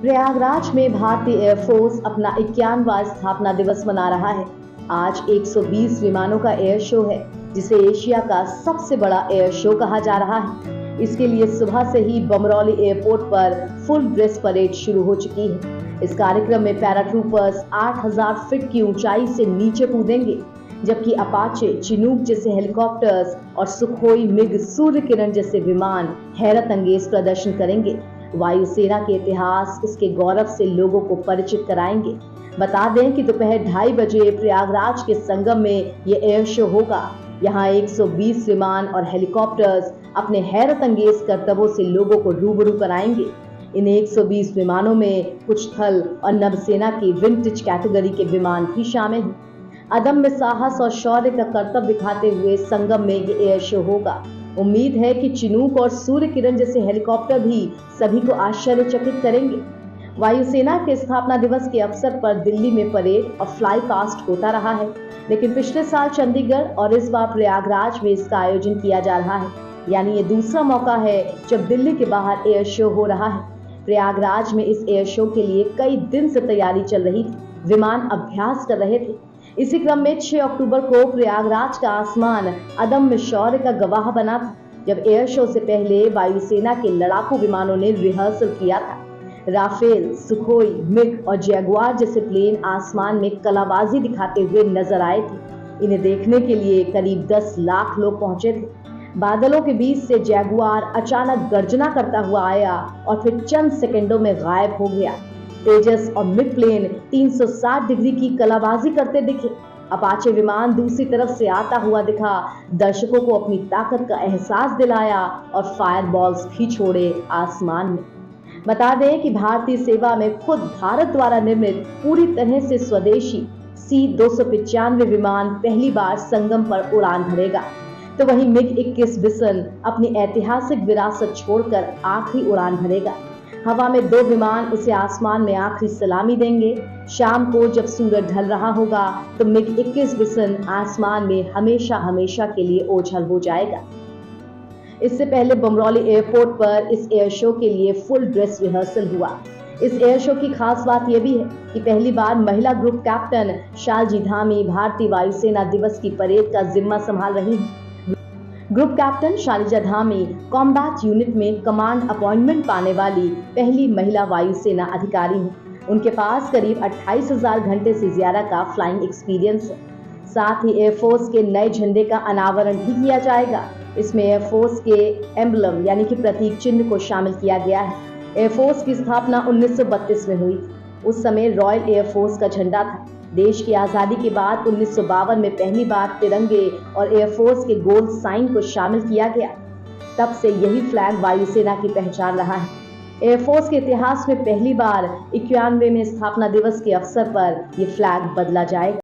प्रयागराज में भारतीय एयरफोर्स अपना 51वां स्थापना दिवस मना रहा है। आज 120 विमानों का एयर शो है, जिसे एशिया का सबसे बड़ा एयर शो कहा जा रहा है। इसके लिए सुबह से ही बमरौली एयरपोर्ट पर फुल ड्रेस परेड शुरू हो चुकी है। इस कार्यक्रम में पैराट्रूपर्स 8000 फीट की ऊंचाई से नीचे कूदेंगे, जबकि अपाचे, चिनूक जैसे हेलीकॉप्टर्स और सुखोई मिग सूर्य किरण जैसे विमान हैरत अंगेज प्रदर्शन करेंगे। वायुसेना के इतिहास, उसके गौरव से लोगों को परिचित कराएंगे। बता दें कि दोपहर 2:30 बजे प्रयागराज के संगम में ये एयर शो होगा। यहाँ 120 विमान और हेलीकॉप्टर्स अपने हैरत अंगेज करतबों से लोगों को रूबरू कराएंगे। इन 120 विमानों में कुछ थल और नभसेना की विंटेज कैटेगरी के विमान भी शामिल हैं। अदम्य साहस और शौर्य का करतब दिखाते हुए संगम में ये एयर शो होगा। उम्मीद है कि चिनूक और सूर्य किरण जैसे हेलीकॉप्टर भी सभी को आश्चर्यचकित करेंगे। वायुसेना के स्थापना दिवस के अवसर पर दिल्ली में परेड और फ्लाई पास्ट होता रहा है, लेकिन पिछले साल चंडीगढ़ और इस बार प्रयागराज में इसका आयोजन किया जा रहा है। यानी ये दूसरा मौका है जब दिल्ली के बाहर एयर शो हो रहा है। प्रयागराज में इस एयर शो के लिए कई दिन से तैयारी चल रही थी, विमान अभ्यास कर रहे थे। इसी क्रम में 6 अक्टूबर को प्रयागराज का आसमान अदम्य शौर्य का गवाह बना था, जब एयर शो से पहले वायुसेना के लड़ाकू विमानों ने रिहर्सल किया था। राफेल, सुखोई, मिग और जैगुआर जैसे प्लेन आसमान में कलाबाजी दिखाते हुए नजर आए थे। इन्हें देखने के लिए करीब 10 लाख लोग पहुंचे थे। बादलों के बीच से जैगुआर अचानक गर्जना करता हुआ आया और फिर चंद सेकंडों में गायब हो गया। तेजस और मिग प्लेन 360 डिग्री की कलाबाजी करते दिखे। अपाचे विमान दूसरी तरफ से आता हुआ दिखा, दर्शकों को अपनी ताकत का एहसास दिलाया और फायर बॉल्स भी छोड़े आसमान में। बता दें कि भारतीय सेवा में खुद भारत द्वारा निर्मित पूरी तरह से स्वदेशी C-295 विमान पहली बार संगम पर उड़ान भरेगा, तो वहीं मिग 21 बिसन अपनी ऐतिहासिक विरासत छोड़कर आखिरी उड़ान भरेगा। हवा में 2 विमान उसे आसमान में आखिरी सलामी देंगे। शाम को जब सूरज ढल रहा होगा तो मिग 21 बिसन आसमान में हमेशा हमेशा के लिए ओझल हो जाएगा। इससे पहले बमरौली एयरपोर्ट पर इस एयर शो के लिए फुल ड्रेस रिहर्सल हुआ। इस एयर शो की खास बात यह भी है कि पहली बार महिला ग्रुप कैप्टन शालजी धामी भारतीय वायुसेना दिवस की परेड का जिम्मा संभाल रही हैं। Group captain Shalija Dhami combat unit में कमांड अपॉइंटमेंट पाने वाली पहली महिला वायुसेना अधिकारी हैं। उनके पास करीब 28,000 घंटे से ज्यादा का फ्लाइंग एक्सपीरियंस है। साथ ही एयरफोर्स के नए झंडे का अनावरण भी किया जाएगा। इसमें एयरफोर्स के एम्बलम यानी कि प्रतीक चिन्ह को शामिल किया गया है। एयरफोर्स की स्थापना 1932 में हुई। उस समय रॉयल एयरफोर्स का झंडा था। देश की आज़ादी के बाद 1952 में पहली बार तिरंगे और एयरफोर्स के गोल्ड साइन को शामिल किया गया। तब से यही फ्लैग वायुसेना की पहचान रहा है। एयरफोर्स के इतिहास में पहली बार 91वें में स्थापना दिवस के अवसर पर यह फ्लैग बदला जाएगा।